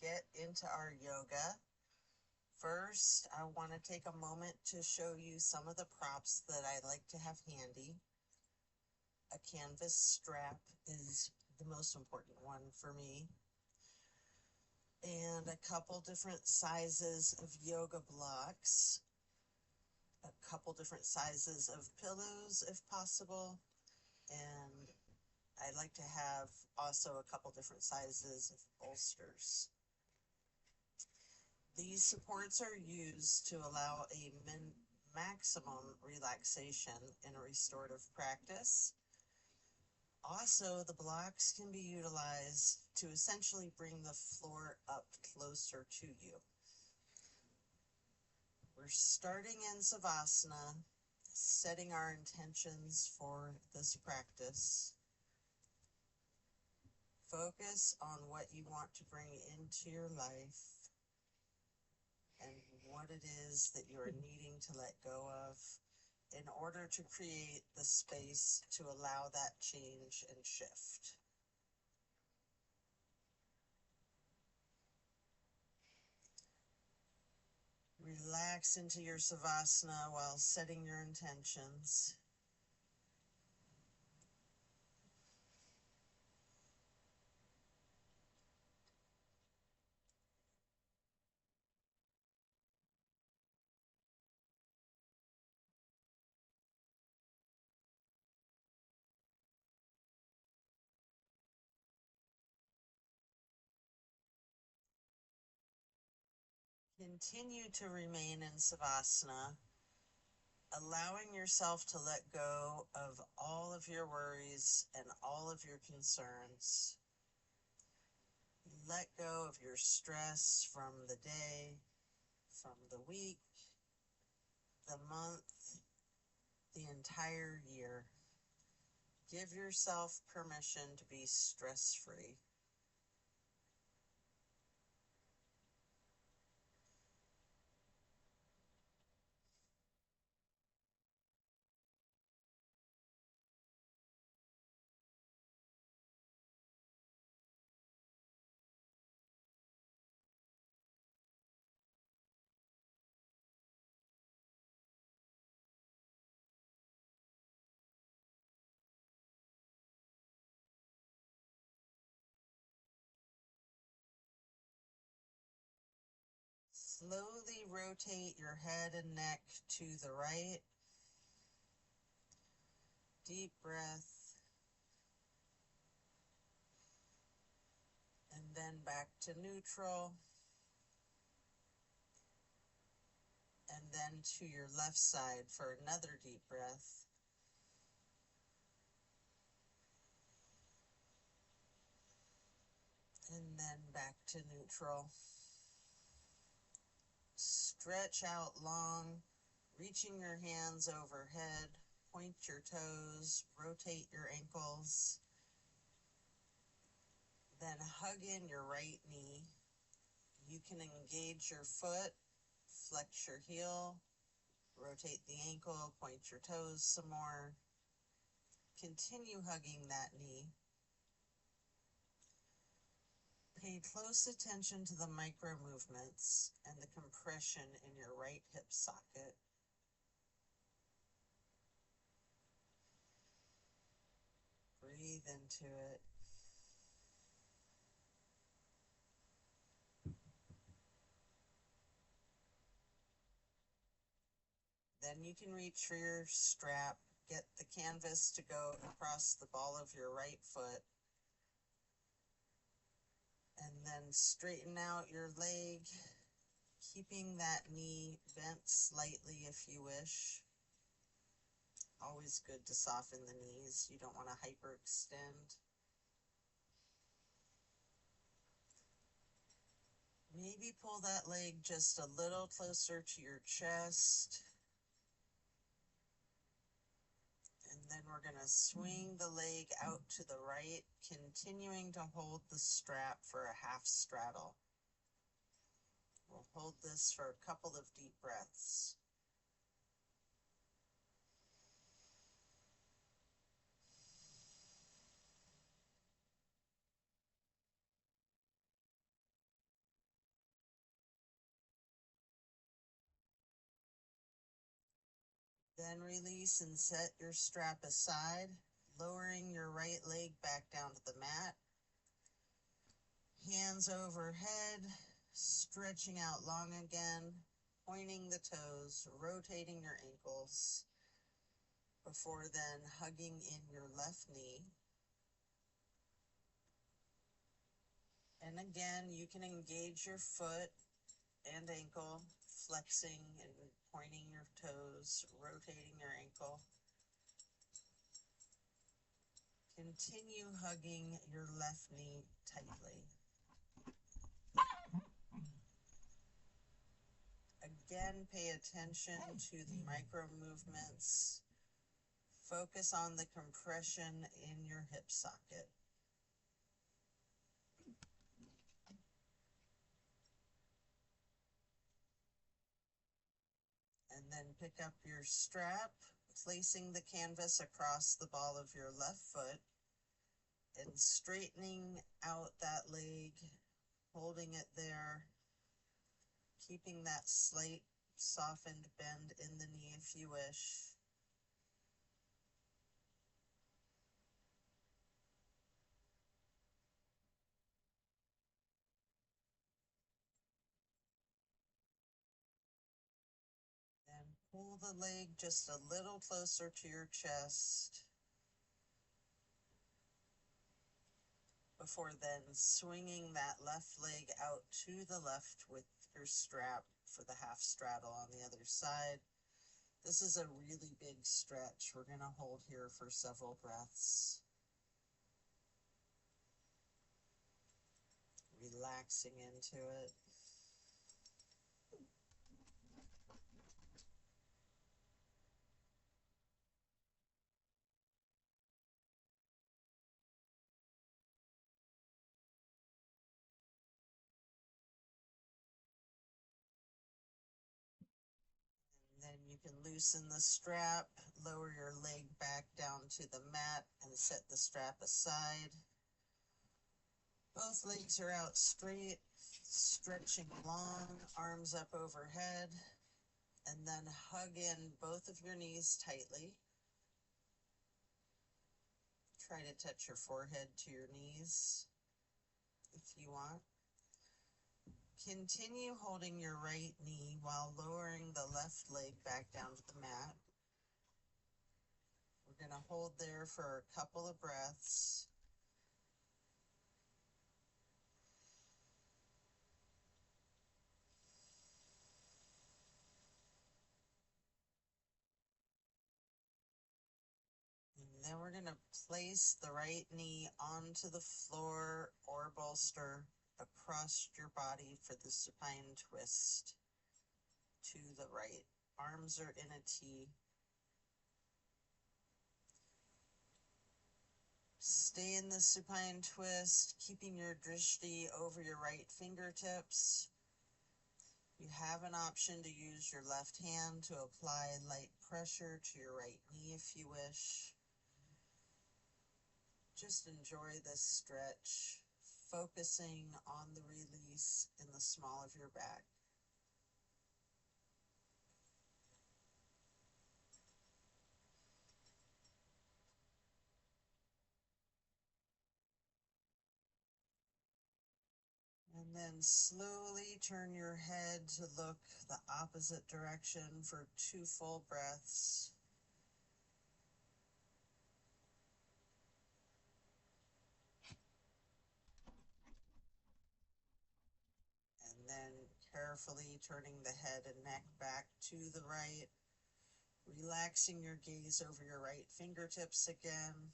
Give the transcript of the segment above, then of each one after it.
get into our yoga, first I want to take a moment to show you some of the props that I like to have handy. A canvas strap is the most important one for me, and a couple different sizes of yoga blocks, a couple different sizes of pillows if possible, and I like to have also a couple different sizes of bolsters. These supports are used to allow a maximum relaxation in a restorative practice. Also, the blocks can be utilized to essentially bring the floor up closer to you. We're starting in Savasana, setting our intentions for this practice. Focus on what you want to bring into your life and what it is that you are needing to let go of in order to create the space to allow that change and shift. Relax into your Savasana while setting your intentions. Continue to remain in Savasana, allowing yourself to let go of all of your worries and all of your concerns. Let go of your stress from the day, from the week, the month, the entire year. Give yourself permission to be stress-free. Slowly rotate your head and neck to the right. Deep breath. And then back to neutral. And then to your left side for another deep breath. And then back to neutral. Stretch out long, reaching your hands overhead, point your toes, rotate your ankles. Then hug in your right knee. You can engage your foot, flex your heel, rotate the ankle, point your toes some more. Continue hugging that knee. Pay close attention to the micro movements and the compression in your right hip socket. Breathe into it. Then you can reach for your strap, get the canvas to go across the ball of your right foot, and then straighten out your leg, keeping that knee bent slightly if you wish. Always good to soften the knees. You don't want to hyperextend. Maybe pull that leg just a little closer to your chest. And then we're going to swing the leg out to the right, continuing to hold the strap for a half straddle. We'll hold this for a couple of deep breaths. Then release and set your strap aside, lowering your right leg back down to the mat. Hands overhead, stretching out long again, pointing the toes, rotating your ankles, before then hugging in your left knee. And again, you can engage your foot and ankle, flexing and pointing your toes, rotating your ankle. Continue hugging your left knee tightly. Again, pay attention to the micro movements. Focus on the compression in your hip socket. And then pick up your strap, placing the canvas across the ball of your left foot and straightening out that leg, holding it there, keeping that slight softened bend in the knee if you wish. Then pull the leg just a little closer to your chest, before then swinging that left leg out to the left with your strap for the half straddle on the other side. This is a really big stretch. We're going to hold here for several breaths. Relaxing into it. Then you can loosen the strap, lower your leg back down to the mat, and set the strap aside. Both legs are out straight, stretching long, arms up overhead, and then hug in both of your knees tightly. Try to touch your forehead to your knees if you want. Continue holding your right knee while lowering the left leg back down to the mat. We're going to hold there for a couple of breaths. And then we're going to place the right knee onto the floor or bolster across your body for the supine twist to the right. Arms are in a T. Stay in the supine twist, keeping your drishti over your right fingertips. You have an option to use your left hand to apply light pressure to your right knee if you wish. Just enjoy this stretch, focusing on the release in the small of your back. And then slowly turn your head to look the opposite direction for 2 full breaths. And then carefully turning the head and neck back to the right, relaxing your gaze over your right fingertips again.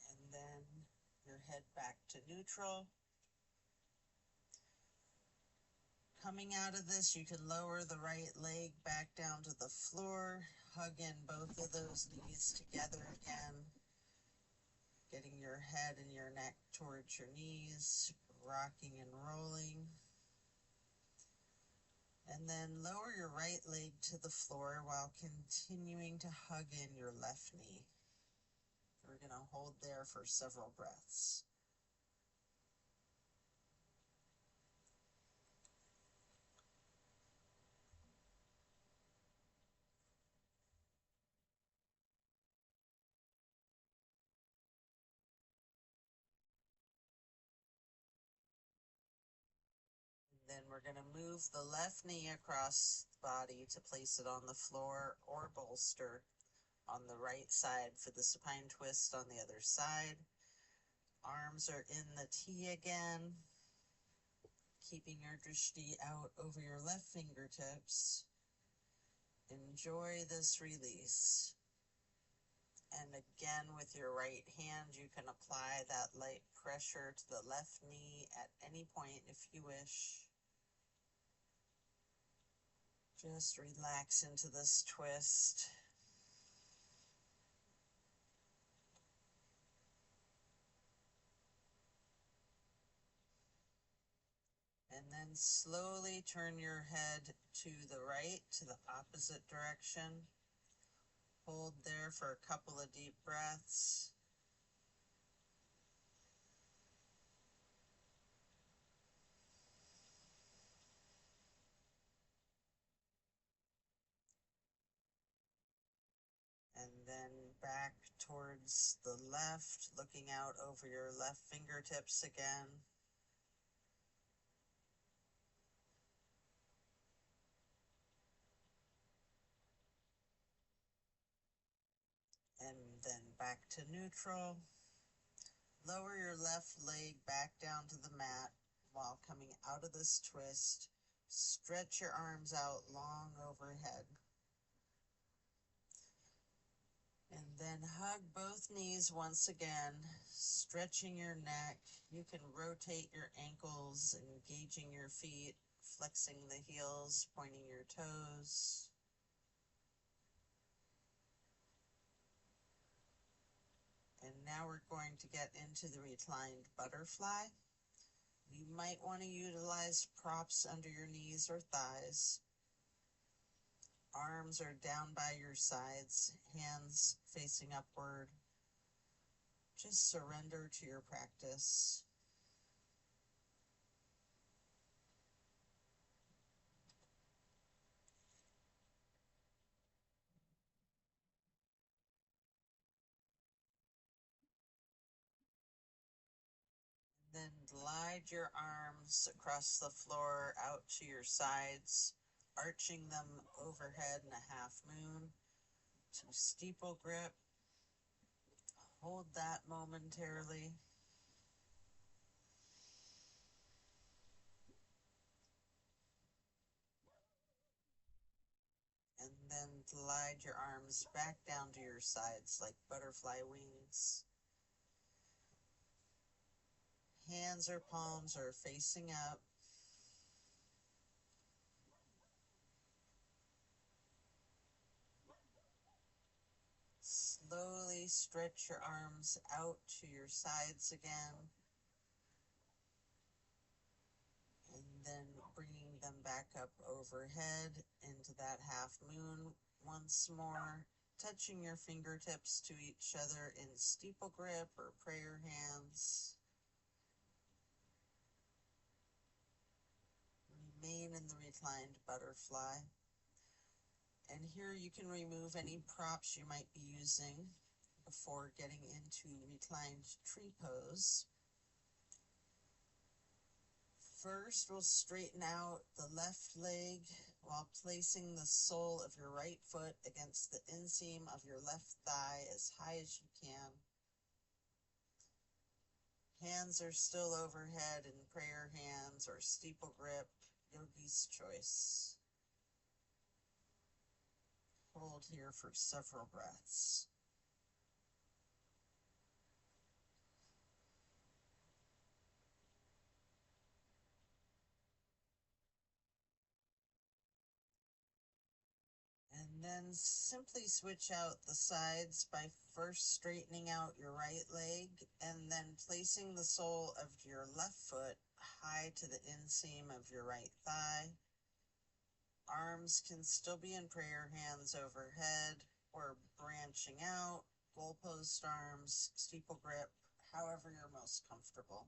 And then your head back to neutral. Coming out of this, you can lower the right leg back down to the floor, hug in both of those knees together again, getting your head and your neck towards your knees, rocking and rolling. And then lower your right leg to the floor while continuing to hug in your left knee. We're going to hold there for several breaths. we're going to move the left knee across the body to place it on the floor or bolster on the right side for the supine twist on the other side. Arms are in the T again, keeping your drishti out over your left fingertips. Enjoy this release. And again, with your right hand, you can apply that light pressure to the left knee at any point if you wish. Just relax into this twist. And then slowly turn your head to the right, to the opposite direction. Hold there for a couple of deep breaths. And then back towards the left, looking out over your left fingertips again. And then back to neutral. Lower your left leg back down to the mat while coming out of this twist. Stretch your arms out long overhead. And then hug both knees once again, stretching your neck. You can rotate your ankles, engaging your feet, flexing the heels, pointing your toes. And now we're going to get into the reclined butterfly. You might want to utilize props under your knees or thighs. Arms are down by your sides, hands facing upward. Just surrender to your practice. Then glide your arms across the floor out to your sides, arching them overhead in a half moon to steeple grip. Hold that momentarily. And then glide your arms back down to your sides like butterfly wings. Hands or palms are facing up. Slowly stretch your arms out to your sides again. And then bringing them back up overhead into that half moon once more, touching your fingertips to each other in steeple grip or prayer hands. Remain in the reclined butterfly. And here you can remove any props you might be using before getting into reclined tree pose. First, we'll straighten out the left leg while placing the sole of your right foot against the inseam of your left thigh as high as you can. Hands are still overhead in prayer hands or steeple grip, yogi's choice. Hold here for several breaths. And then simply switch out the sides by first straightening out your right leg and then placing the sole of your left foot high to the inseam of your right thigh. Arms can still be in prayer hands overhead or branching out, goalpost arms, steeple grip, however you're most comfortable.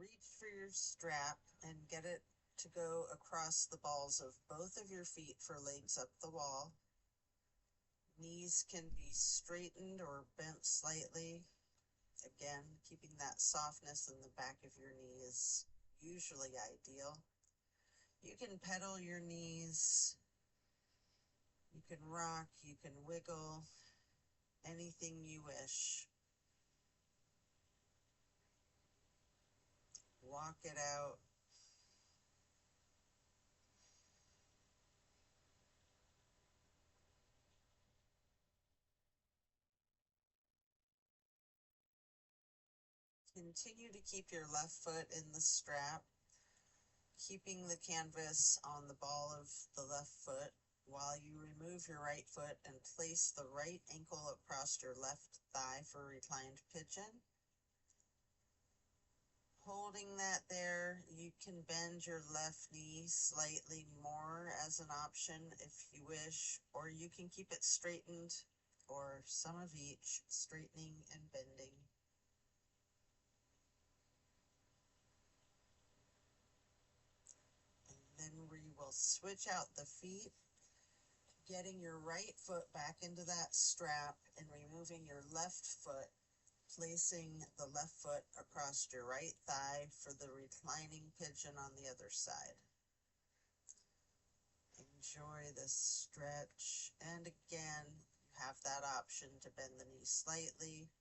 reach for your strap and get it to go across the balls of both of your feet for legs up the wall. Knees can be straightened or bent slightly. Again, keeping that softness in the back of your knee is usually ideal. You can pedal your knees, you can rock, you can wiggle, anything you wish. Walk it out. Continue to keep your left foot in the strap, keeping the canvas on the ball of the left foot while you remove your right foot and place the right ankle across your left thigh for reclined pigeon. Holding that there, you can bend your left knee slightly more as an option if you wish, or you can keep it straightened, or some of each, straightening and bending. Then we will switch out the feet, getting your right foot back into that strap and removing your left foot, placing the left foot across your right thigh for the reclining pigeon on the other side. Enjoy this stretch, and again, you have that option to bend the knee slightly,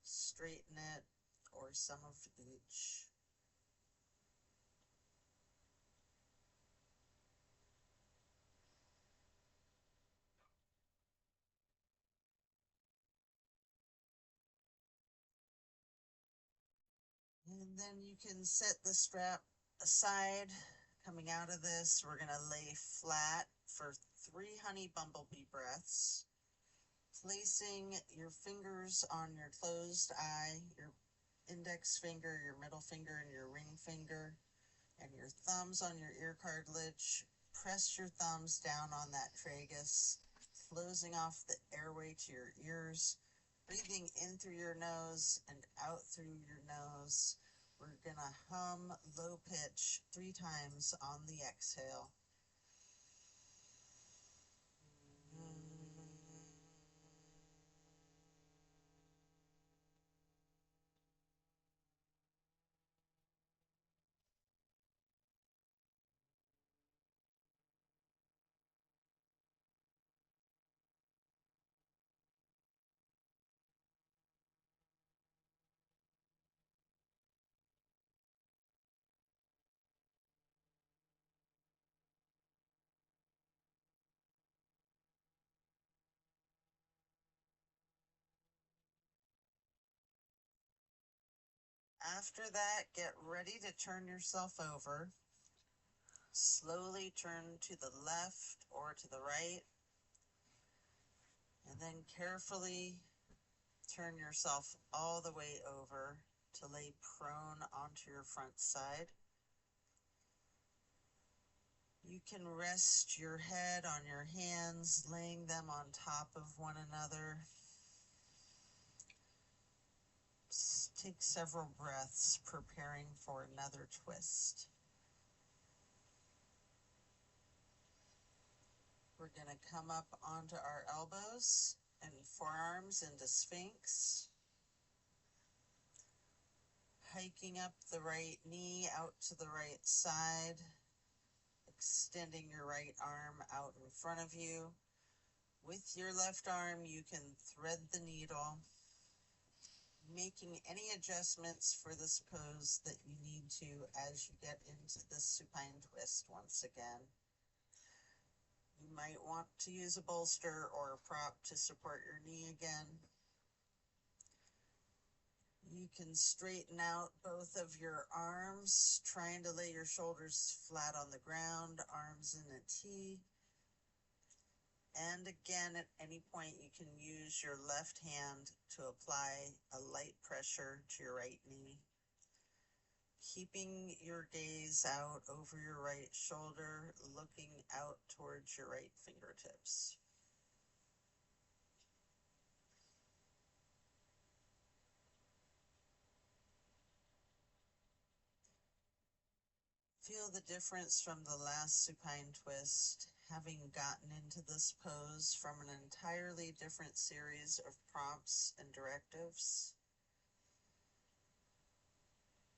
straighten it, or some of each. And then you can set the strap aside. Coming out of this, we're going to lay flat for 3 honey bumblebee breaths, placing your fingers on your closed eye, your index finger, your middle finger, and your ring finger, and your thumbs on your ear cartilage. Press your thumbs down on that tragus, closing off the airway to your ears, breathing in through your nose and out through your nose. We're gonna hum low pitch 3 times on the exhale. After that, get ready to turn yourself over. Slowly turn to the left or to the right, and then carefully turn yourself all the way over to lay prone onto your front side. You can rest your head on your hands, laying them on top of one another. Take several breaths, preparing for another twist. We're going to come up onto our elbows and forearms into Sphinx. Hiking up the right knee out to the right side, extending your right arm out in front of you. With your left arm, you can thread the needle, making any adjustments for this pose that you need to as you get into this supine twist once again. You might want to use a bolster or a prop to support your knee again. You can straighten out both of your arms, trying to lay your shoulders flat on the ground, arms in a T. And again, at any point, you can use your left hand to apply a light pressure to your right knee. Keeping your gaze out over your right shoulder, looking out towards your right fingertips. Feel the difference from the last supine twist, having gotten into this pose from an entirely different series of prompts and directives.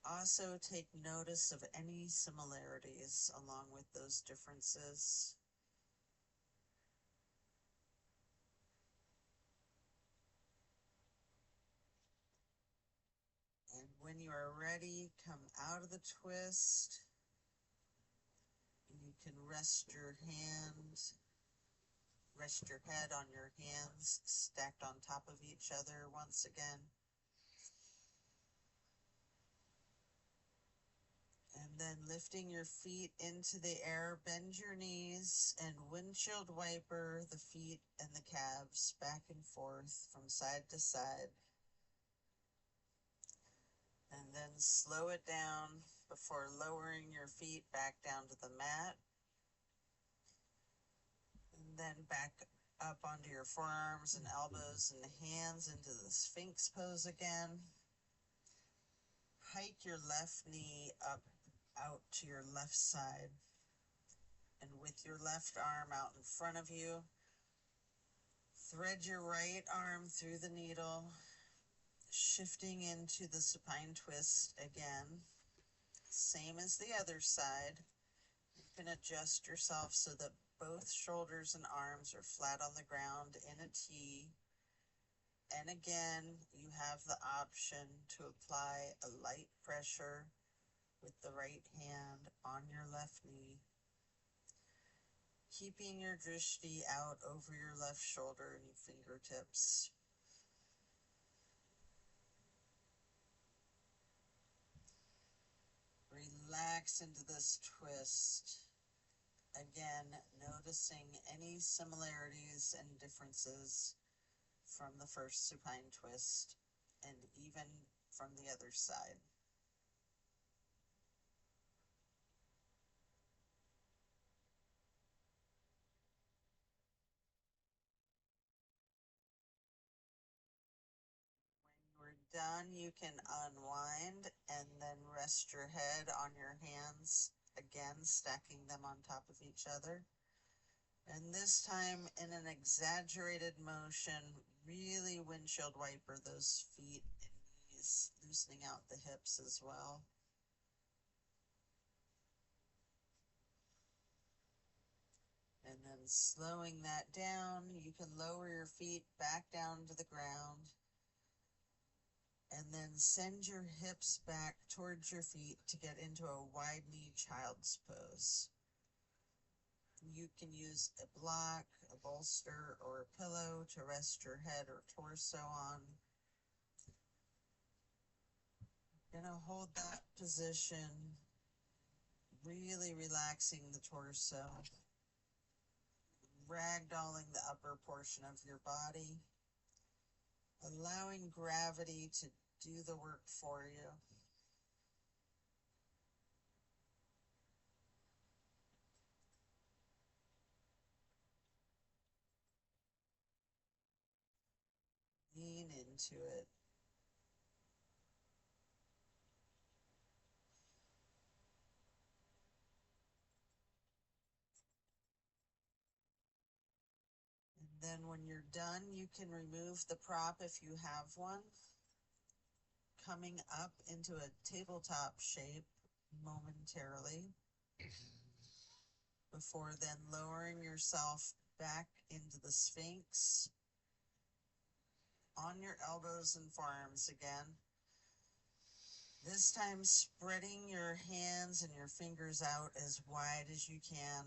Also take notice of any similarities along with those differences. And when you are ready, come out of the twist. You can rest your head on your hands, stacked on top of each other once again. And then lifting your feet into the air, bend your knees and windshield wiper the feet and the calves back and forth from side to side. And then slow it down before lowering your feet back down to the mat. And then back up onto your forearms and elbows and hands into the Sphinx pose again. Hike your left knee up out to your left side. And with your left arm out in front of you, thread your right arm through the needle, shifting into the supine twist again. Same as the other side. You can adjust yourself so that both shoulders and arms are flat on the ground in a T. And again, you have the option to apply a light pressure with the right hand on your left knee, keeping your drishti out over your left shoulder and your fingertips. Relax into this twist. Again, noticing any similarities and differences from the first supine twist and even from the other side. When you're done, you can unwind and then rest your head on your hands, again stacking them on top of each other. And this time in an exaggerated motion, really windshield wiper those feet and knees, loosening out the hips as well. And then slowing that down, you can lower your feet back down to the ground. And then send your hips back towards your feet to get into a wide knee child's pose. You can use a block, a bolster, or a pillow to rest your head or torso on. You're gonna hold that position, really relaxing the torso, ragdolling the upper portion of your body, allowing gravity to do the work for you. Lean into it. And then when you're done, you can remove the prop if you have one, coming up into a tabletop shape momentarily, before then lowering yourself back into the Sphinx on your elbows and forearms again. This time spreading your hands and your fingers out as wide as you can,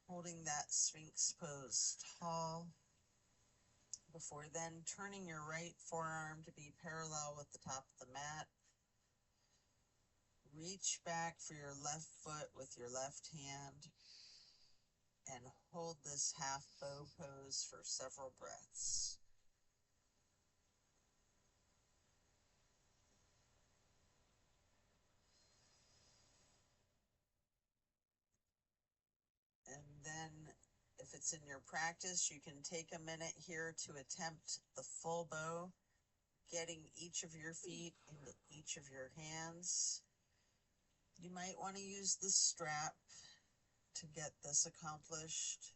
holding that Sphinx pose tall, before then turning your right forearm to be parallel with the top of the mat. Reach back for your left foot with your left hand and hold this half bow pose for several breaths. And then if it's in your practice, you can take a minute here to attempt the full bow, getting each of your feet into each of your hands. You might want to use the strap to get this accomplished.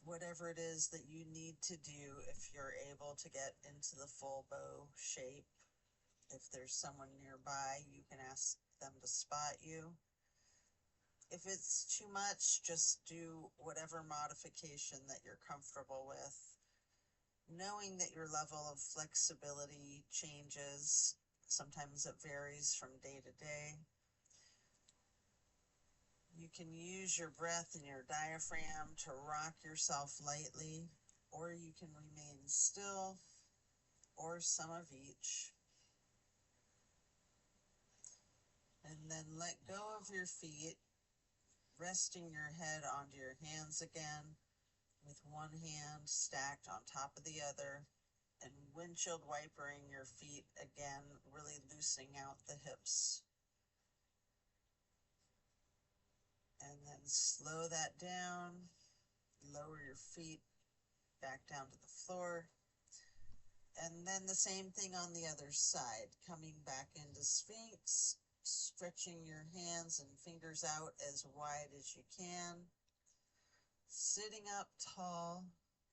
Whatever it is that you need to do, if you're able to get into the full bow shape. If there's someone nearby, you can ask them to spot you. If it's too much, just do whatever modification that you're comfortable with, knowing that your level of flexibility changes. Sometimes it varies from day to day. You can use your breath and your diaphragm to rock yourself lightly, or you can remain still, or some of each. And then let go of your feet, resting your head onto your hands again, with one hand stacked on top of the other, and windshield wipering your feet again, really loosening out the hips. And then slow that down, lower your feet back down to the floor. And then the same thing on the other side, coming back into Sphinx, stretching your hands and fingers out as wide as you can, sitting up tall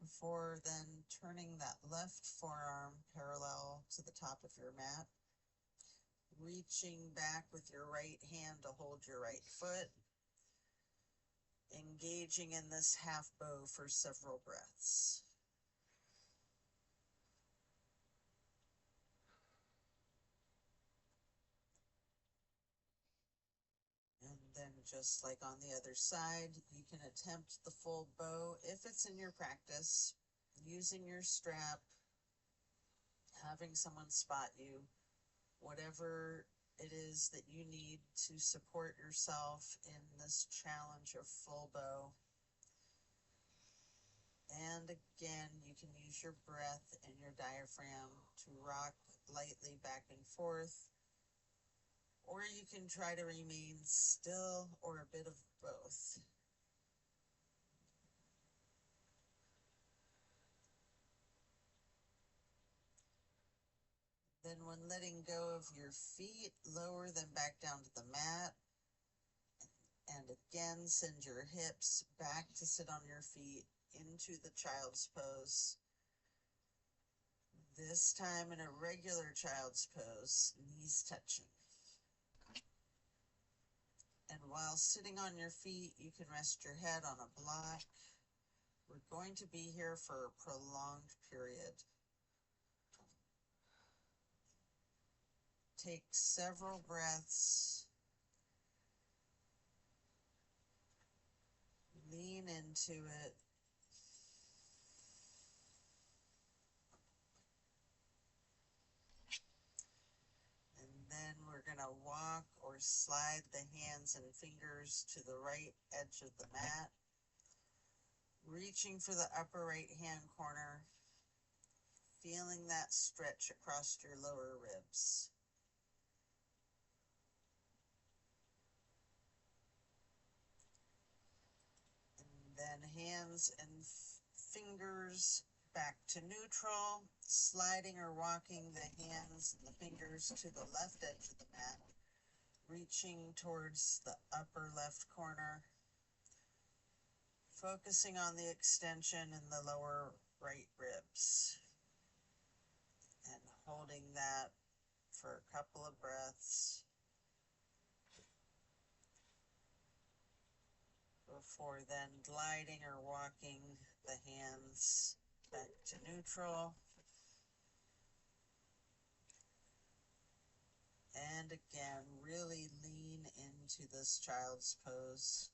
before then turning that left forearm parallel to the top of your mat, reaching back with your right hand to hold your right foot, engaging in this half bow for several breaths. And then just like on the other side, you can attempt the full bow if it's in your practice, using your strap, having someone spot you, whatever it is that you need to support yourself in this challenge of full bow. And again, you can use your breath and your diaphragm to rock lightly back and forth, or you can try to remain still, or a bit of both. Then when letting go of your feet, lower them back down to the mat. And again, send your hips back to sit on your feet into the child's pose. This time in a regular child's pose, knees touching. And while sitting on your feet, you can rest your head on a block. We're going to be here for a prolonged period. Take several breaths. Lean into it. And then we're going to walk or slide the hands and fingers to the right edge of the mat, reaching for the upper right hand corner, feeling that stretch across your lower ribs. And then hands and fingers back to neutral, sliding or walking the hands and the fingers to the left edge of the mat, reaching towards the upper left corner, focusing on the extension in the lower right ribs, and holding that for a couple of breaths before then gliding or walking the hands back to neutral. And again, really lean into this child's pose.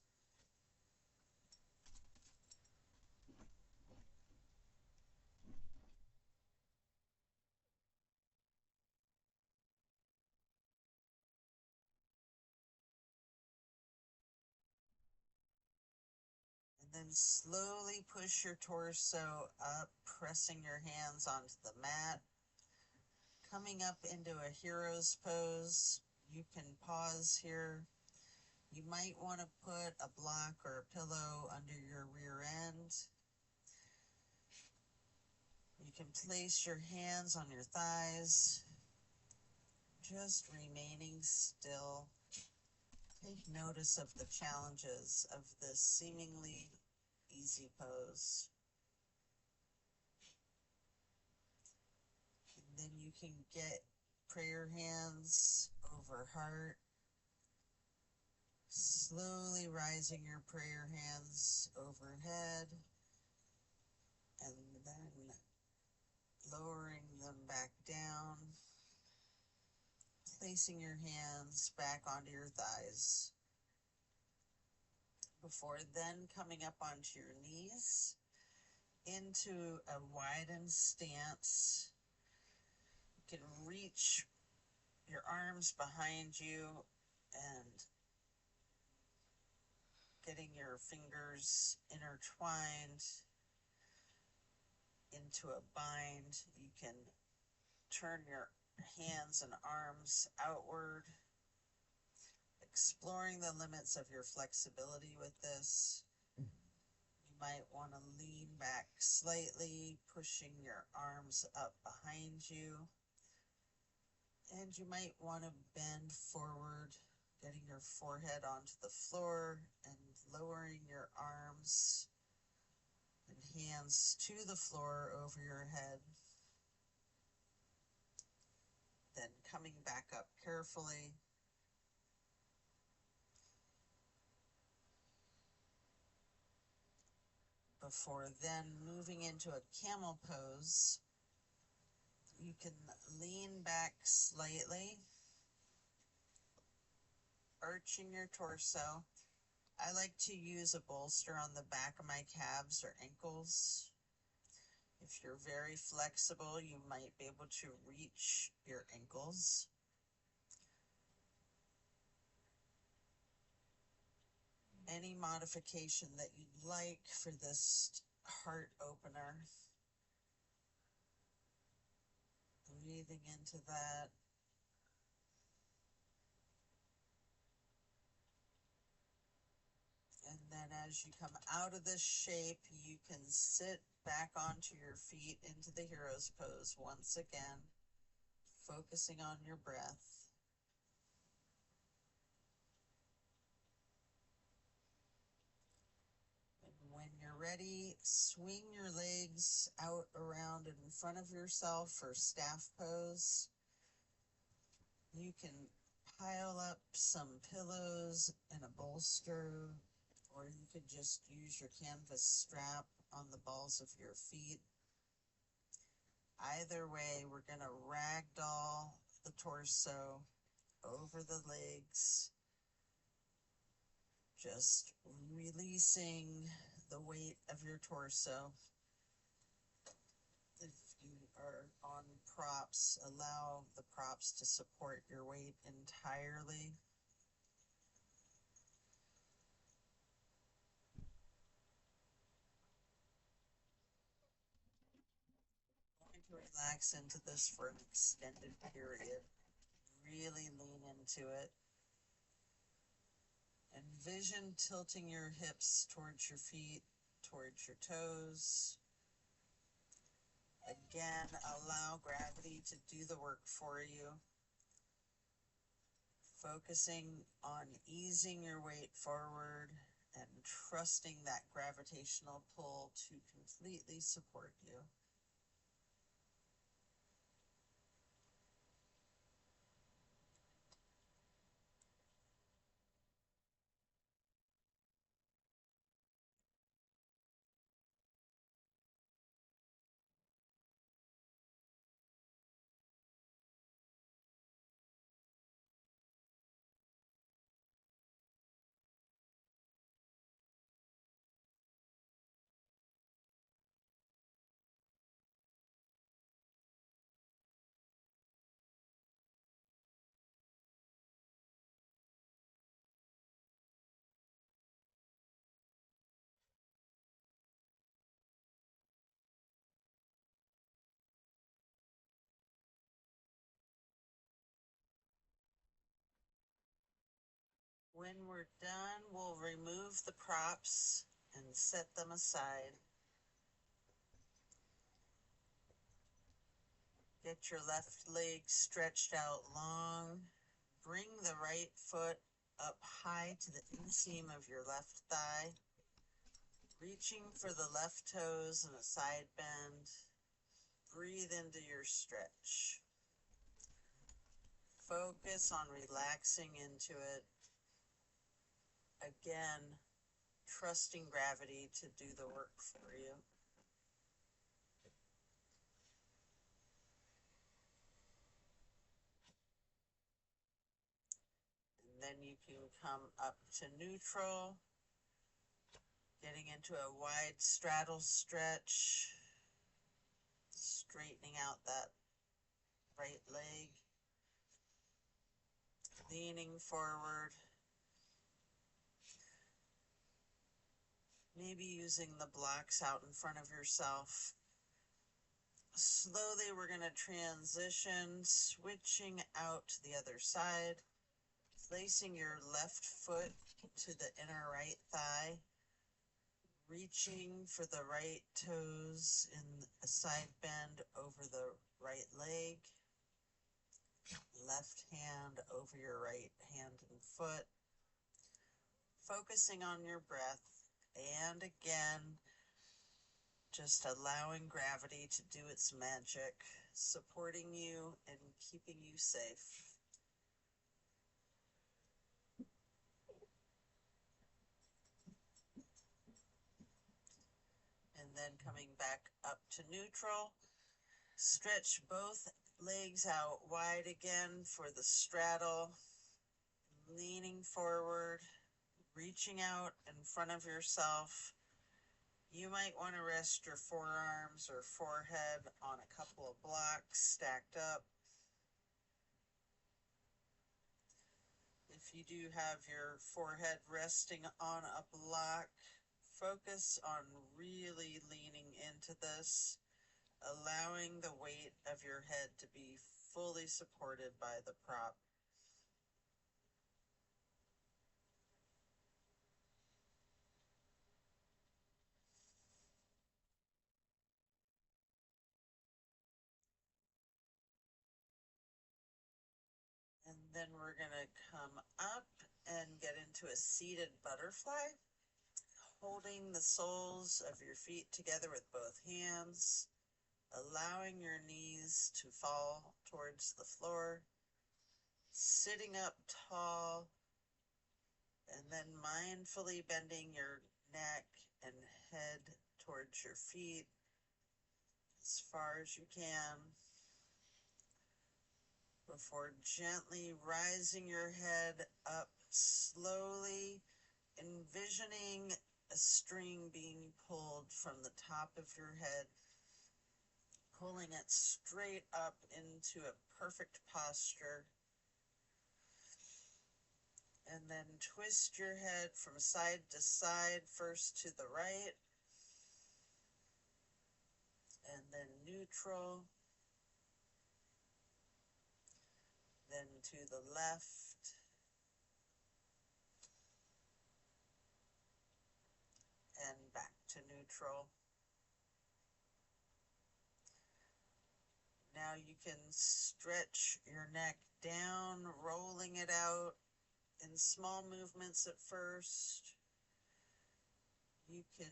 And then slowly push your torso up, pressing your hands onto the mat. Coming up into a hero's pose. You can pause here. You might want to put a block or a pillow under your rear end. You can place your hands on your thighs, just remaining still. Take notice of the challenges of this seemingly easy pose. And then you can get prayer hands over heart, slowly rising your prayer hands overhead, and then lowering them back down, placing your hands back onto your thighs. Before then coming up onto your knees, into a widened stance. You can reach your arms behind you and getting your fingers intertwined into a bind. You can turn your hands and arms outward, exploring the limits of your flexibility with this. You might want to lean back slightly, pushing your arms up behind you. And you might want to bend forward, getting your forehead onto the floor and lowering your arms and hands to the floor over your head. Then coming back up carefully. Before then moving into a camel pose, you can lean back slightly, arching your torso. I like to use a bolster on the back of my calves or ankles. If you're very flexible, you might be able to reach your ankles. Any modification that you'd like for this heart opener. Breathing into that. And then as you come out of this shape, you can sit back onto your feet into the hero's pose once again, focusing on your breath. And when you're ready, swing your legs out around and in front of yourself for staff pose. You can pile up some pillows and a bolster, or you could just use your canvas strap on the balls of your feet. Either way, we're going to ragdoll the torso over the legs, just releasing the weight of your torso. If you are on props, allow the props to support your weight entirely. Going to relax into this for an extended period. Really lean into it. Envision tilting your hips towards your feet, towards your toes. Again, allow gravity to do the work for you. Focusing on easing your weight forward and trusting that gravitational pull to completely support you. When we're done, we'll remove the props and set them aside. Get your left leg stretched out long. Bring the right foot up high to the inseam of your left thigh, reaching for the left toes and a side bend. Breathe into your stretch. Focus on relaxing into it. Again, trusting gravity to do the work for you. And then you can come up to neutral, getting into a wide straddle stretch, straightening out that right leg, leaning forward, maybe using the blocks out in front of yourself. Slowly we're going to transition, switching out to the other side, placing your left foot to the inner right thigh, reaching for the right toes in a side bend over the right leg, left hand over your right hand and foot, focusing on your breath, and again, just allowing gravity to do its magic, supporting you and keeping you safe. And then coming back up to neutral, stretch both legs out wide again for the straddle, leaning forward, reaching out in front of yourself. You might want to rest your forearms or forehead on a couple of blocks stacked up. If you do have your forehead resting on a block, focus on really leaning into this, allowing the weight of your head to be fully supported by the prop. And then we're going to come up and get into a seated butterfly, holding the soles of your feet together with both hands, allowing your knees to fall towards the floor, sitting up tall, and then mindfully bending your neck and head towards your feet as far as you can, before gently rising your head up slowly, envisioning a string being pulled from the top of your head, pulling it straight up into a perfect posture. And then twist your head from side to side, first to the right, and then neutral, then to the left, and back to neutral. Now you can stretch your neck down, rolling it out in small movements at first. You can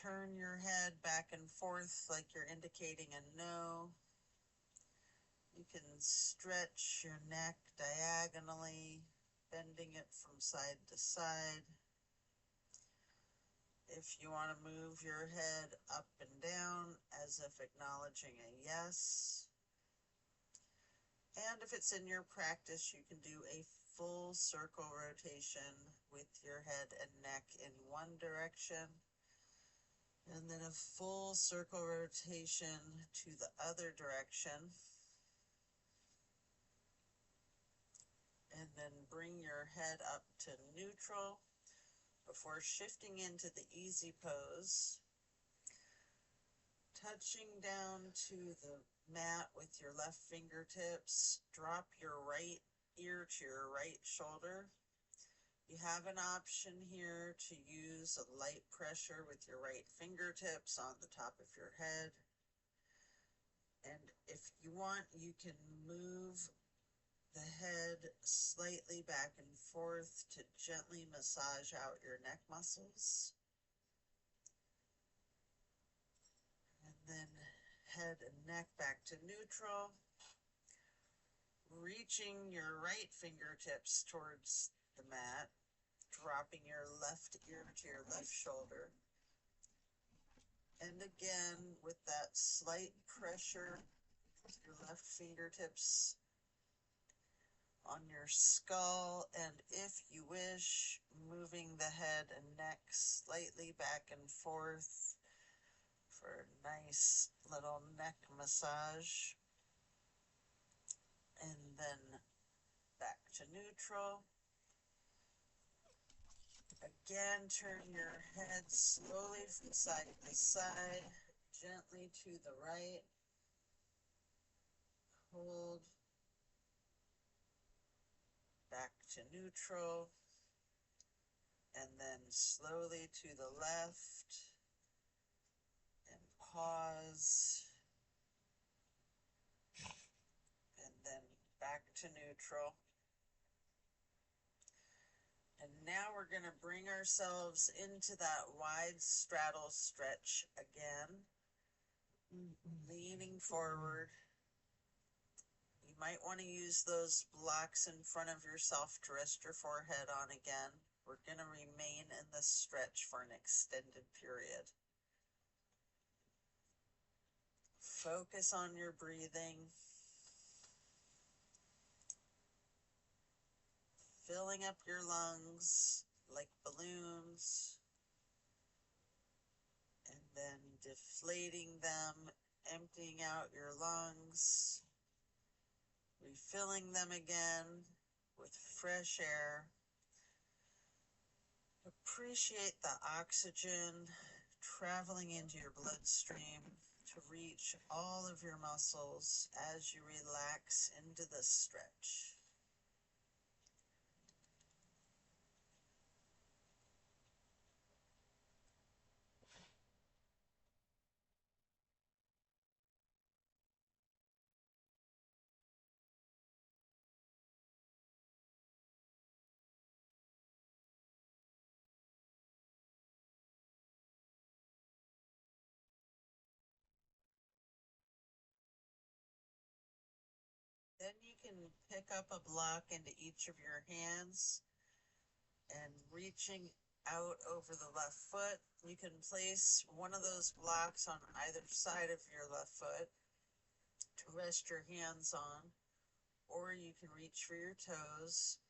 turn your head back and forth like you're indicating a no. You can stretch your neck diagonally, bending it from side to side. If you want to move your head up and down as if acknowledging a yes. And if it's in your practice, you can do a full circle rotation with your head and neck in one direction, and then a full circle rotation to the other direction. And then bring your head up to neutral before shifting into the easy pose, touching down to the mat with your left fingertips. Drop your right ear to your right shoulder. You have an option here to use a light pressure with your right fingertips on the top of your head. And if you want, you can move the head slightly back and forth to gently massage out your neck muscles. And then head and neck back to neutral. Reaching your right fingertips towards the mat, dropping your left ear to your left shoulder. And again, with that slight pressure, your left fingertips on your skull, and if you wish, moving the head and neck slightly back and forth for a nice little neck massage. And then back to neutral. Again, turn your head slowly from side to side, gently to the right. Hold. Back to neutral. And then slowly to the left. And pause. And then back to neutral. And now we're going to bring ourselves into that wide straddle stretch again, leaning forward. You might want to use those blocks in front of yourself to rest your forehead on again. We're going to remain in this stretch for an extended period. Focus on your breathing. Filling up your lungs like balloons, and then deflating them, emptying out your lungs, refilling them again with fresh air. Appreciate the oxygen traveling into your bloodstream to reach all of your muscles as you relax into this stretch. Then you can pick up a block into each of your hands and reaching out over the left foot. You can place one of those blocks on either side of your left foot to rest your hands on, or you can reach for your toes.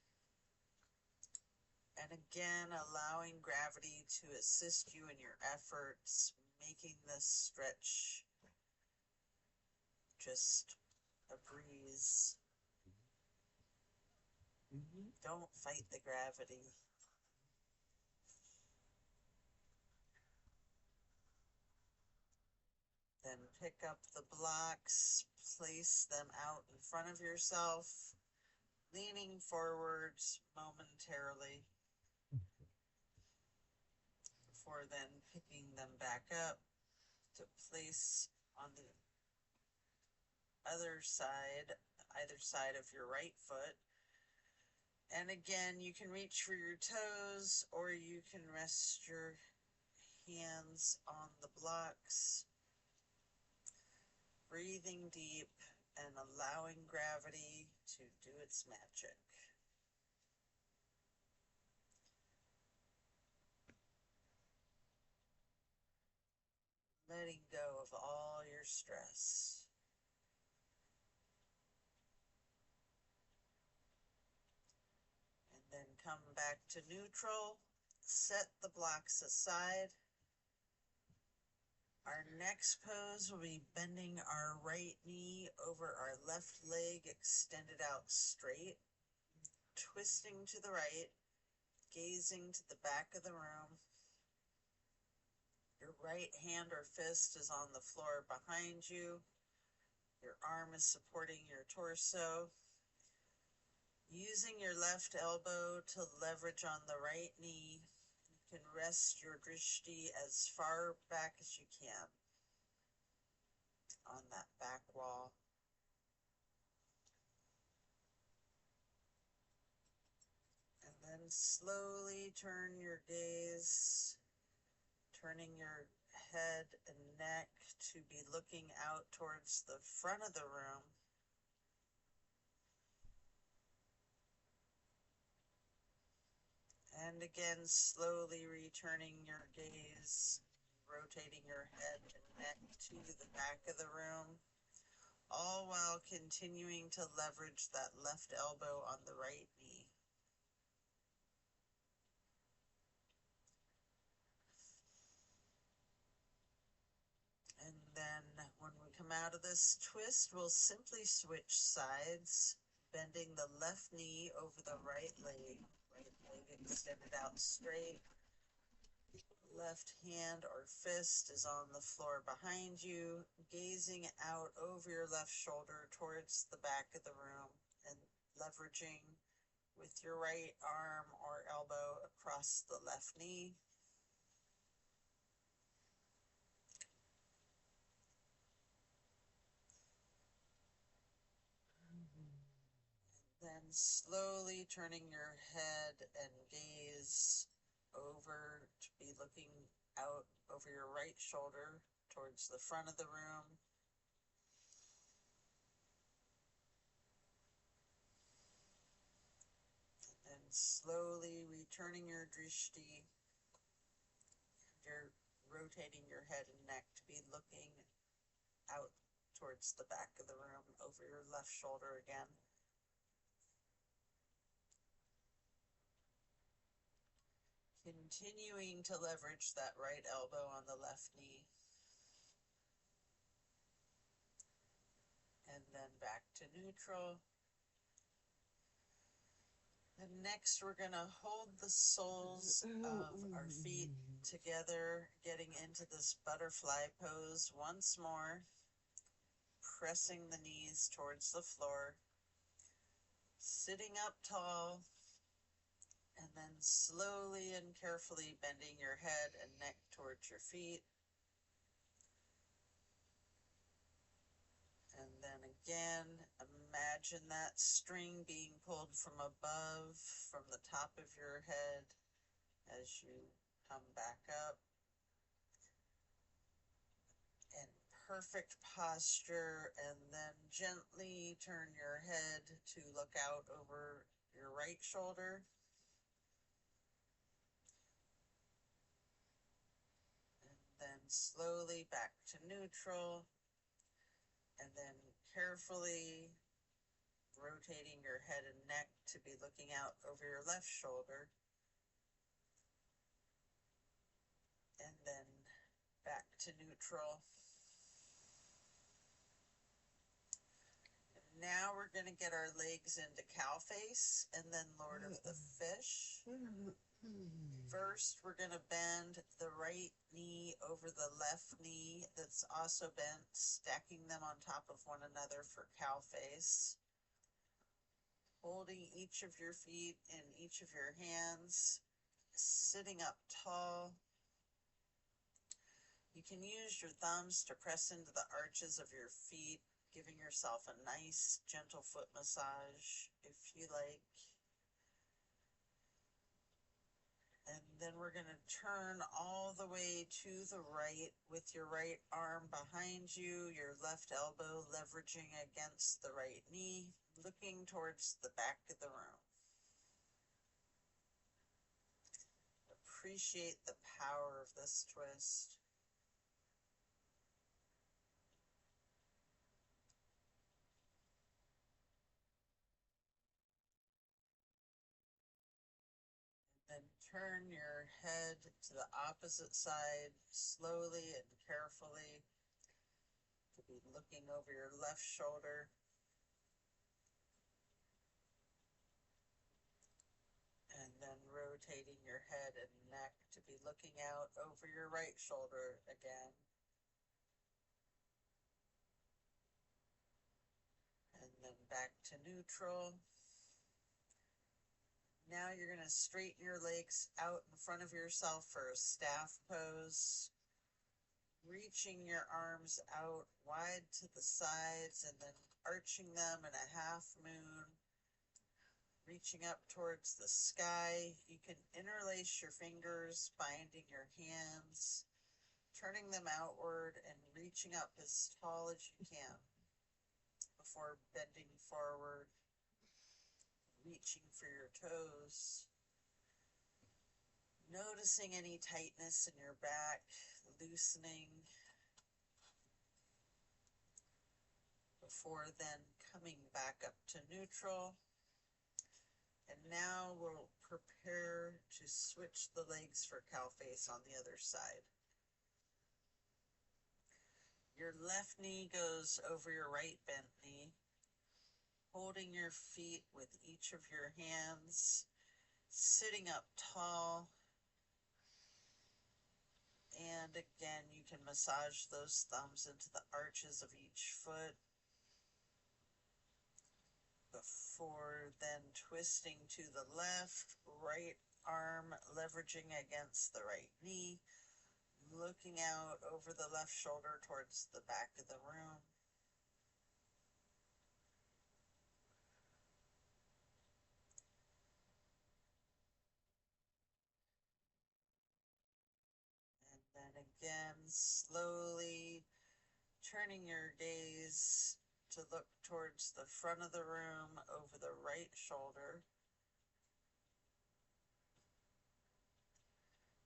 And again, allowing gravity to assist you in your efforts, making this stretch just a breeze. Don't fight the gravity. Then pick up the blocks, place them out in front of yourself, leaning forwards momentarily, before then picking them back up to place on the other side, either side of your right foot. And again, you can reach for your toes, or you can rest your hands on the blocks, breathing deep and allowing gravity to do its magic. Letting go of all your stress. And then come back to neutral, set the blocks aside. Our next pose will be bending our right knee over our left leg, extended out straight, twisting to the right, gazing to the back of the room. Your right hand or fist is on the floor behind you. Your arm is supporting your torso. Using your left elbow to leverage on the right knee, you can rest your drishti as far back as you can on that back wall. slowly turn your gaze, turning your head and neck to be looking out towards the front of the room. And again, slowly returning your gaze, rotating your head and neck to the back of the room, all while continuing to leverage that left elbow on the right knee. And then when we come out of this twist, we'll simply switch sides, bending the left knee over the right leg extended out straight. Left hand or fist is on the floor behind you, gazing out over your left shoulder towards the back of the room and leveraging with your right arm or elbow across the left knee. Then slowly turning your head and gaze over to be looking out over your right shoulder towards the front of the room. And then slowly returning your drishti. You're rotating your head and neck to be looking out towards the back of the room over your left shoulder again. Continuing to leverage that right elbow on the left knee. And then back to neutral. And next we're going to hold the soles of our feet together, getting into this butterfly pose once more, pressing the knees towards the floor, sitting up tall, and then slowly and carefully bending your head and neck towards your feet. And then again, imagine that string being pulled from above, from the top of your head as you come back up. And perfect posture, and then gently turn your head to look out over your right shoulder. Then slowly back to neutral, and then carefully rotating your head and neck to be looking out over your left shoulder, and then back to neutral. And now we're going to get our legs into cow face and then Lord of the Fish. First, we're going to bend the right knee over the left knee that's also bent, stacking them on top of one another for cow face. Holding each of your feet in each of your hands, sitting up tall. You can use your thumbs to press into the arches of your feet, giving yourself a nice, gentle foot massage if you like. And then we're going to turn all the way to the right with your right arm behind you, your left elbow leveraging against the right knee, looking towards the back of the room. Appreciate the power of this twist. Then turn your head to the opposite side, slowly and carefully, to be looking over your left shoulder. And then rotating your head and neck to be looking out over your right shoulder again. And then back to neutral. Now you're going to straighten your legs out in front of yourself for a staff pose, reaching your arms out wide to the sides and then arching them in a half moon. reaching up towards the sky. You can interlace your fingers, binding your hands, turning them outward and reaching up as tall as you can before bending forward, reaching for your toes, noticing any tightness in your back, loosening, before then coming back up to neutral. And now we'll prepare to switch the legs for cow face on the other side. Your left knee goes over your right bent knee, holding your feet with each of your hands, sitting up tall. And again, you can massage those thumbs into the arches of each foot before then twisting to the left, right arm leveraging against the right knee, looking out over the left shoulder towards the back of the room. And then again, slowly turning your gaze to look towards the front of the room over the right shoulder.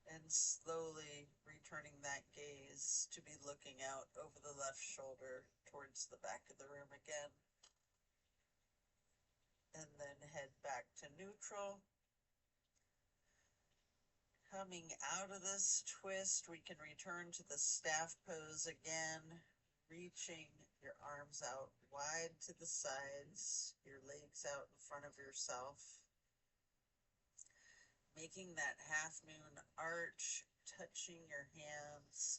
And slowly returning that gaze to be looking out over the left shoulder towards the back of the room again. And then head back to neutral. Coming out of this twist, we can return to the staff pose again, reaching your arms out wide to the sides, your legs out in front of yourself. Making that half moon arch, touching your hands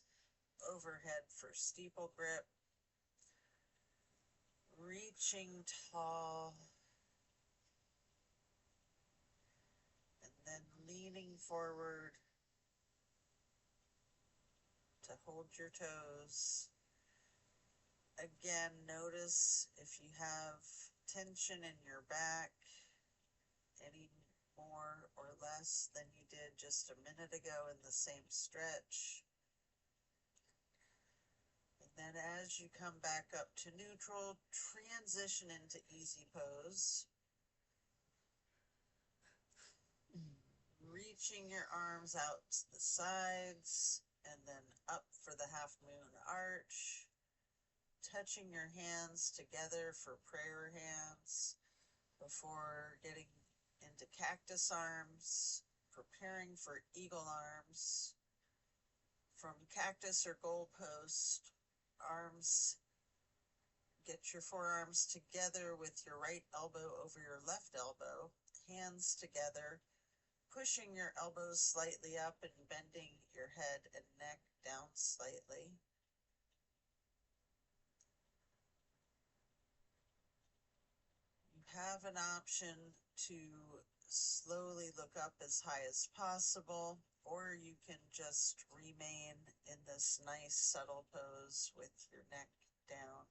overhead for steeple grip, reaching tall, and then leaning forward to hold your toes. Again, notice if you have tension in your back, any more or less than you did just a minute ago in the same stretch. And then as you come back up to neutral, transition into easy pose. Reaching your arms out to the sides and then up for the half moon arch. Touching your hands together for prayer hands before getting into cactus arms, preparing for eagle arms. From cactus or goalpost arms, get your forearms together with your right elbow over your left elbow, hands together, pushing your elbows slightly up and bending your head and neck down slightly. You have an option to slowly look up as high as possible, or you can just remain in this nice subtle pose with your neck down.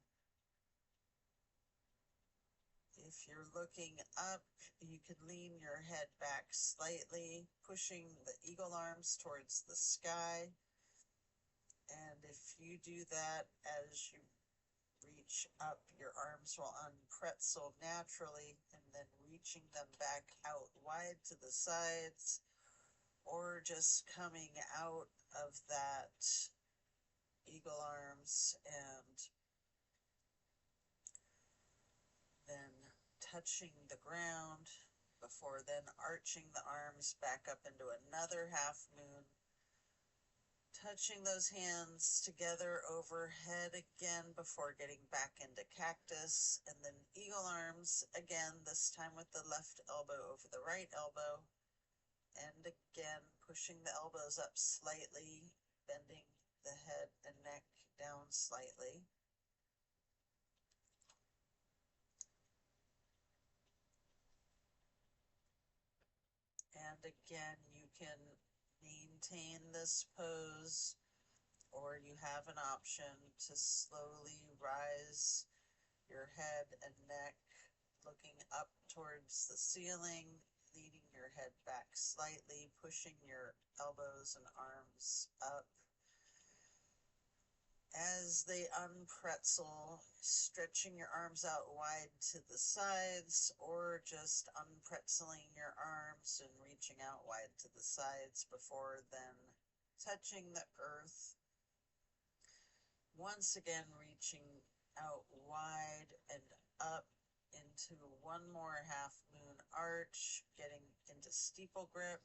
If you're looking up, you can lean your head back slightly, pushing the eagle arms towards the sky. And if you do that as you reach up, your arms will unpretzel naturally, and then reaching them back out wide to the sides, or just coming out of that eagle arms and then touching the ground before then arching the arms back up into another half moon. Touching those hands together overhead again before getting back into cactus, and then eagle arms again, this time with the left elbow over the right elbow, and again pushing the elbows up slightly, bending the head and neck down slightly. And again, you can maintain this pose, or you have an option to slowly rise your head and neck looking up towards the ceiling, leaning your head back slightly, pushing your elbows and arms up. As they unpretzel, stretching your arms out wide to the sides, or just unpretzeling your arms and reaching out wide to the sides before then touching the earth. Once again, reaching out wide and up into one more half moon arch, getting into steeple grip,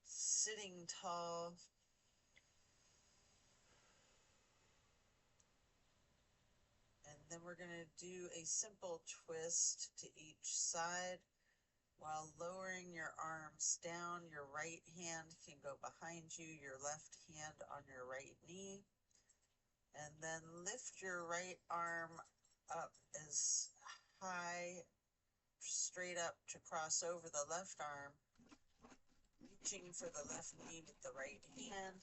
sitting tall. And then we're going to do a simple twist to each side while lowering your arms down. Your right hand can go behind you, your left hand on your right knee. And then lift your right arm up as high, straight up to cross over the left arm, reaching for the left knee with the right hand.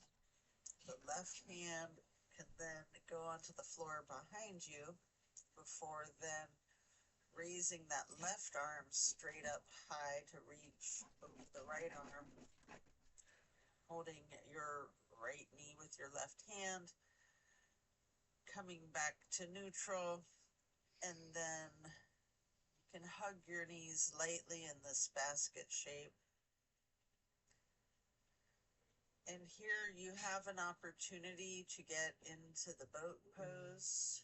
The left hand can then go onto the floor behind you before then raising that left arm straight up high to reach over the right arm, holding your right knee with your left hand, coming back to neutral, and then you can hug your knees lightly in this basket shape. And here you have an opportunity to get into the boat pose.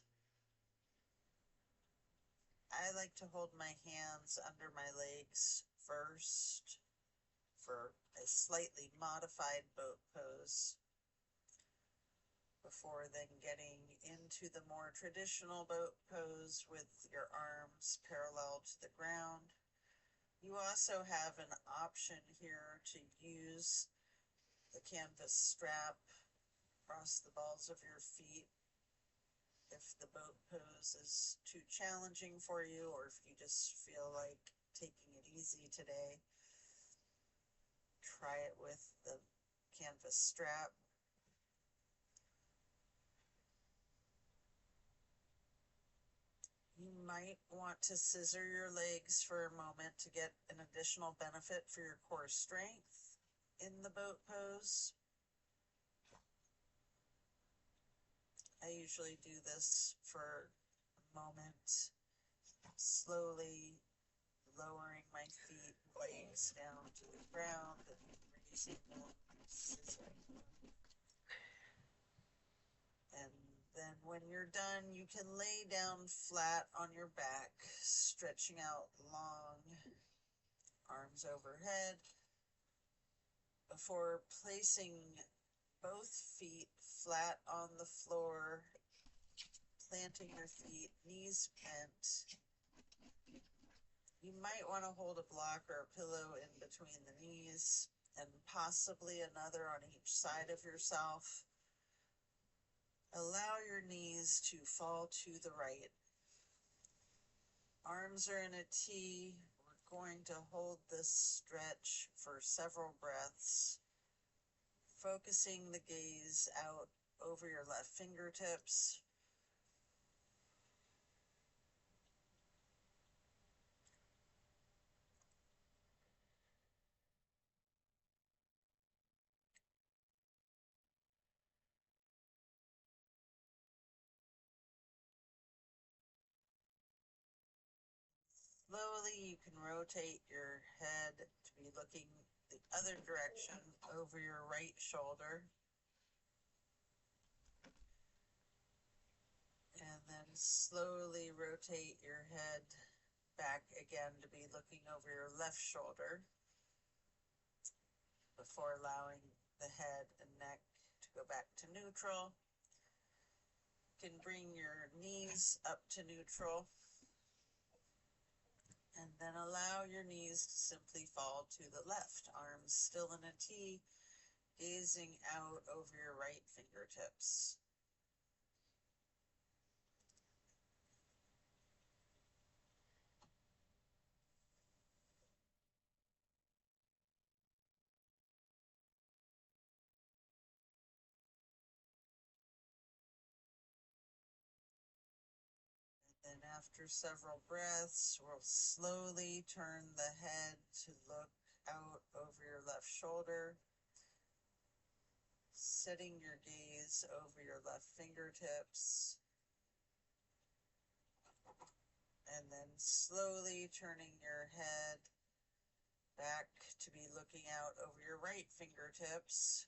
I like to hold my hands under my legs first for a slightly modified boat pose before then getting into the more traditional boat pose with your arms parallel to the ground. You also have an option here to use the canvas strap across the balls of your feet if the boat pose is too challenging for you, or if you just feel like taking it easy today. Try it with the canvas strap. You might want to scissor your legs for a moment to get an additional benefit for your core strength in the boat pose. I usually do this for a moment, slowly lowering my feet, legs down to the ground and raising them, scissoring. And then when you're done, you can lay down flat on your back, stretching out long, arms overhead, before placing both feet flat on the floor, planting your feet, knees bent. You might want to hold a block or a pillow in between the knees and possibly another on each side of yourself. Allow your knees to fall to the right. Arms are in a T. We're going to hold this stretch for several breaths, focusing the gaze out over your left fingertips. Slowly, you can rotate your head to be looking the other direction over your right shoulder. And then slowly rotate your head back again to be looking over your left shoulder before allowing the head and neck to go back to neutral. You can bring your knees up to neutral. And then allow your knees to simply fall to the left, arms still in a T, gazing out over your right fingertips. And then After several breaths, we'll slowly turn the head to look out over your left shoulder, setting your gaze over your left fingertips, and then slowly turning your head back to be looking out over your right fingertips.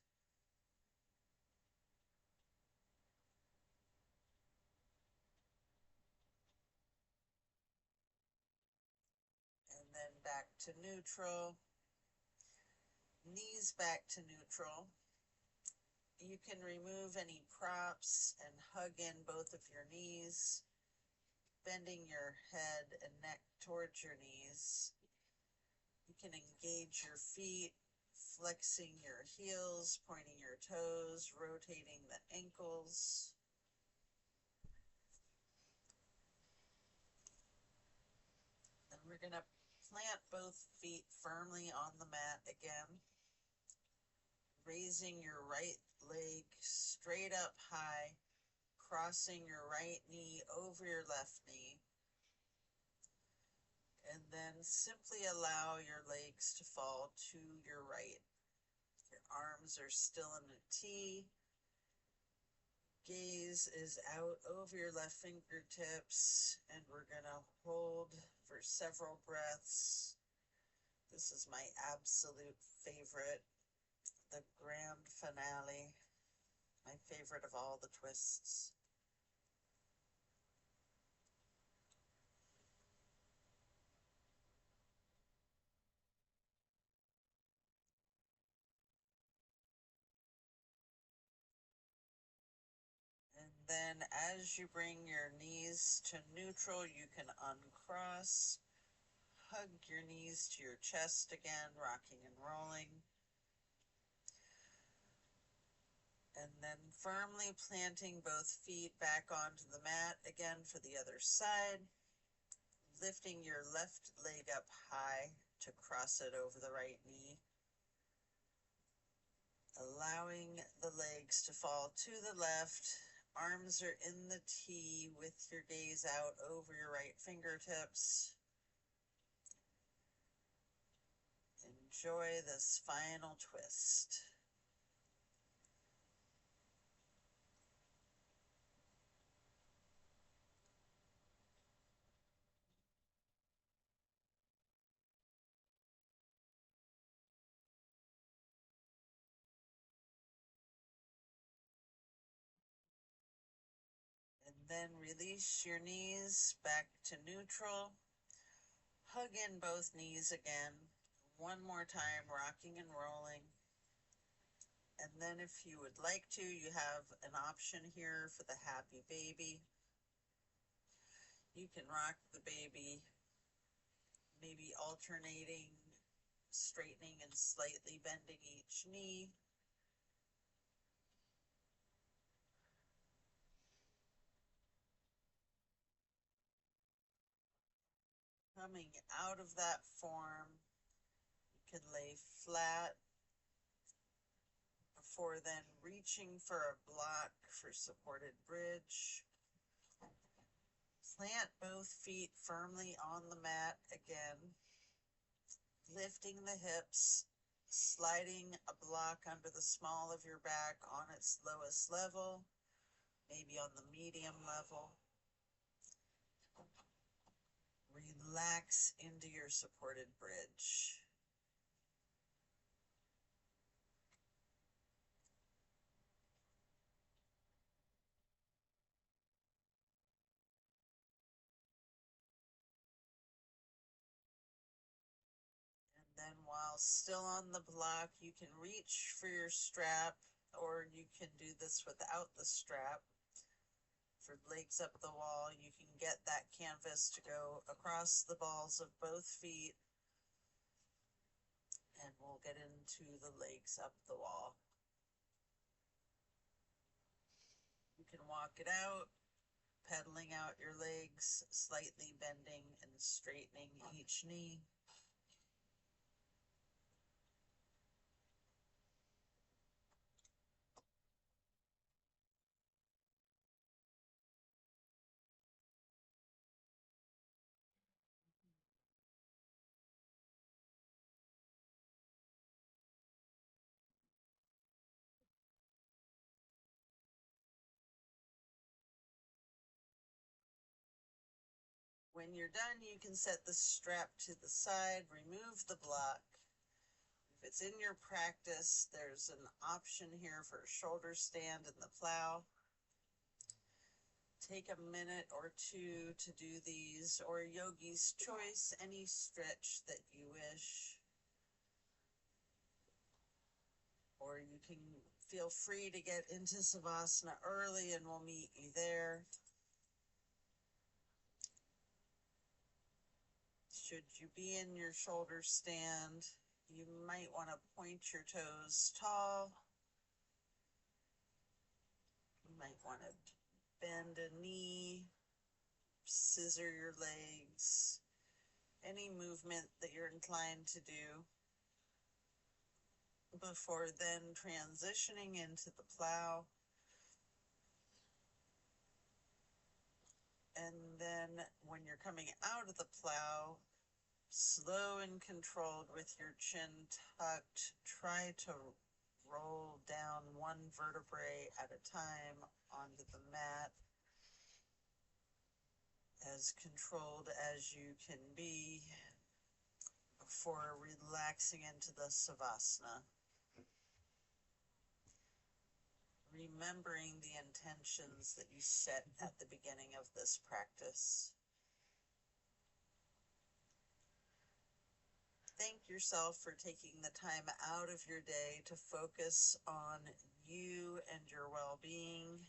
And then back to neutral. Knees back to neutral. You can remove any props and hug in both of your knees, bending your head and neck towards your knees. You can engage your feet, flexing your heels, pointing your toes, rotating the ankles. And we're going to plant both feet firmly on the mat again, raising your right leg straight up high, crossing your right knee over your left knee, and then simply allow your legs to fall to your right. Your arms are still in a T. Gaze is out over your left fingertips, and we're going to hold for several breaths. This is my absolute favorite, the grand finale, my favorite of all the twists. And then as you bring your knees to neutral, you can uncross, hug your knees to your chest again, rocking and rolling. And then firmly planting both feet back onto the mat again for the other side, lifting your left leg up high to cross it over the right knee, allowing the legs to fall to the left. Arms are in the T with your gaze out over your right fingertips. Enjoy this final twist. And then release your knees back to neutral. Hug in both knees again. One more time, rocking and rolling. And then if you would like to, you have an option here for the happy baby. You can rock the baby, maybe alternating, straightening and slightly bending each knee. Coming out of that form, you can lay flat before then reaching for a block for supported bridge. Plant both feet firmly on the mat again, lifting the hips, sliding a block under the small of your back on its lowest level, maybe on the medium level. Relax into your supported bridge. And then while still on the block, you can reach for your strap, or you can do this without the strap. For legs up the wall, you can get that canvas to go across the balls of both feet, and we'll get into the legs up the wall. You can walk it out, pedaling out your legs, slightly bending and straightening each knee. When you're done, you can set the strap to the side, remove the block. If it's in your practice, there's an option here for a shoulder stand in the plow. Take a minute or two to do these, or yogi's choice, any stretch that you wish. Or you can feel free to get into Savasana early and we'll meet you there. Should you be in your shoulder stand, you might want to point your toes tall. You might want to bend a knee, scissor your legs, any movement that you're inclined to do before then transitioning into the plow. And then when you're coming out of the plow, slow and controlled with your chin tucked, try to roll down one vertebrae at a time onto the mat, as controlled as you can be before relaxing into the Savasana. Remembering the intentions that you set at the beginning of this practice. Thank yourself for taking the time out of your day to focus on you and your well-being.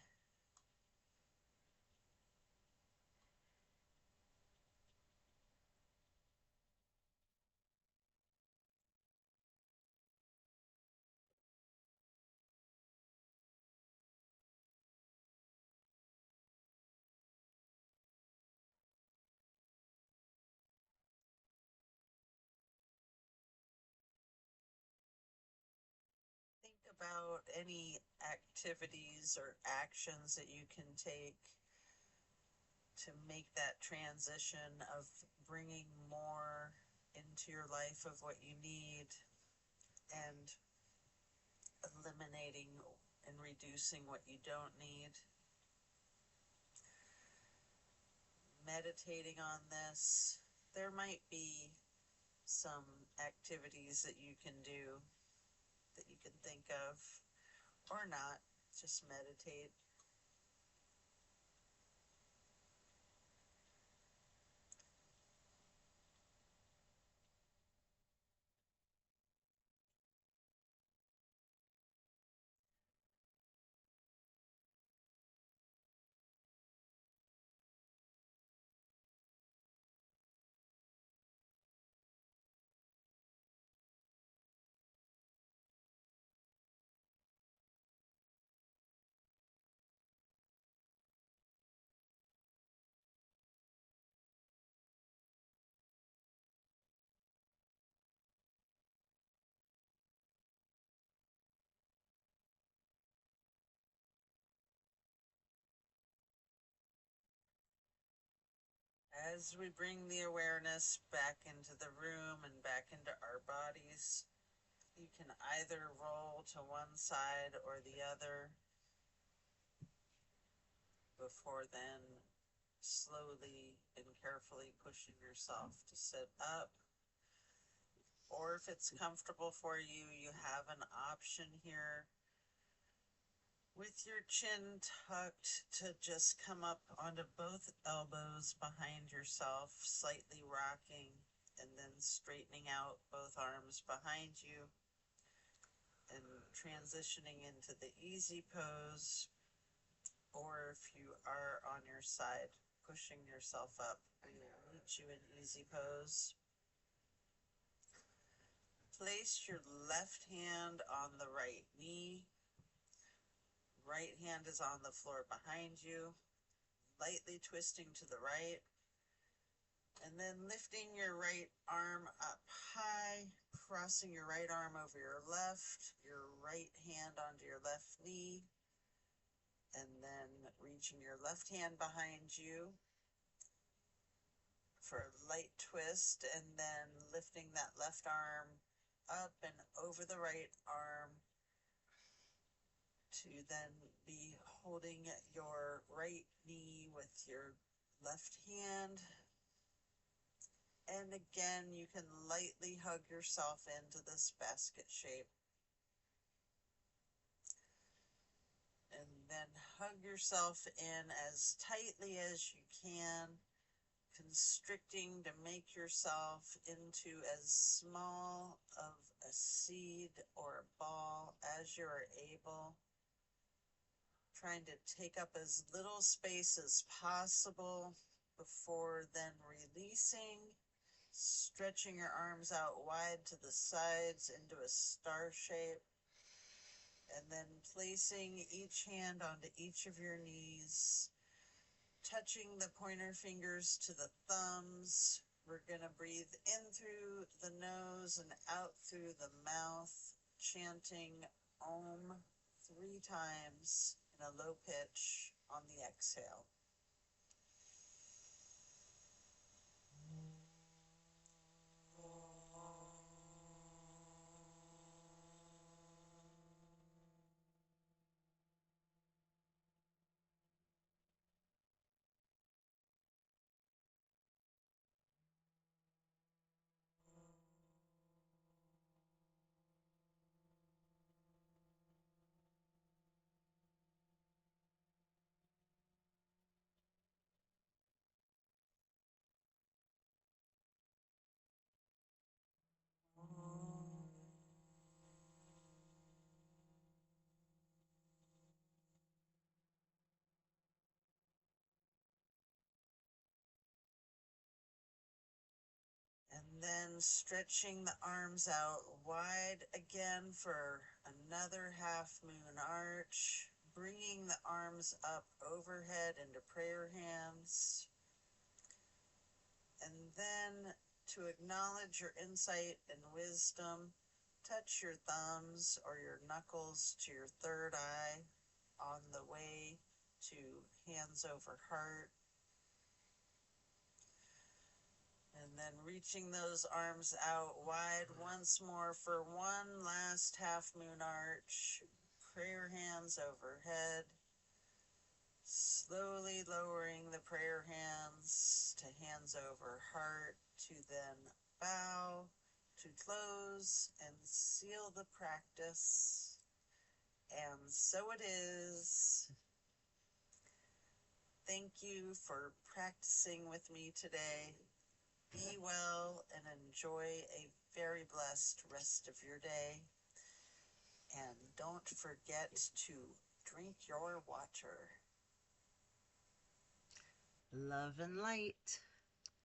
Think about any activities or actions that you can take to make that transition of bringing more into your life of what you need and eliminating and reducing what you don't need. Meditating on this, there might be some activities that you can do that you can think of, or not, just meditate. As we bring the awareness back into the room and back into our bodies, you can either roll to one side or the other before then slowly and carefully pushing yourself to sit up. Or if it's comfortable for you, you have an option here with your chin tucked to just come up onto both elbows behind yourself, slightly rocking, and then straightening out both arms behind you and transitioning into the easy pose. Or if you are on your side, pushing yourself up, we will meet you in easy pose. Place your left hand on the right knee. Right hand is on the floor behind you, lightly twisting to the right, and then lifting your right arm up high, crossing your right arm over your right hand onto your left knee, and then reaching your left hand behind you for a light twist, and then lifting that left arm up and over the right arm to then be holding your right knee with your left hand And again, you can lightly hug yourself into this basket shape. And then hug yourself in as tightly as you can, constricting to make yourself into as small of a seed or a ball as you are able. Trying to take up as little space as possible before then releasing, stretching your arms out wide to the sides into a star shape, and then placing each hand onto each of your knees, touching the pointer fingers to the thumbs. We're going to breathe in through the nose and out through the mouth, chanting Om 3 times in a low pitch on the exhale. And then stretching the arms out wide again for another half moon arch, bringing the arms up overhead into prayer hands. And then to acknowledge your insight and wisdom, touch your thumbs or your knuckles to your third eye on the way to hands over heart. And then reaching those arms out wide once more for one last half moon arch. Prayer hands overhead. Slowly lowering the prayer hands to hands over heart to then bow, to close and seal the practice. And so it is. Thank you for practicing with me today. Be well and enjoy a very blessed rest of your day. And don't forget to drink your water. Love and light.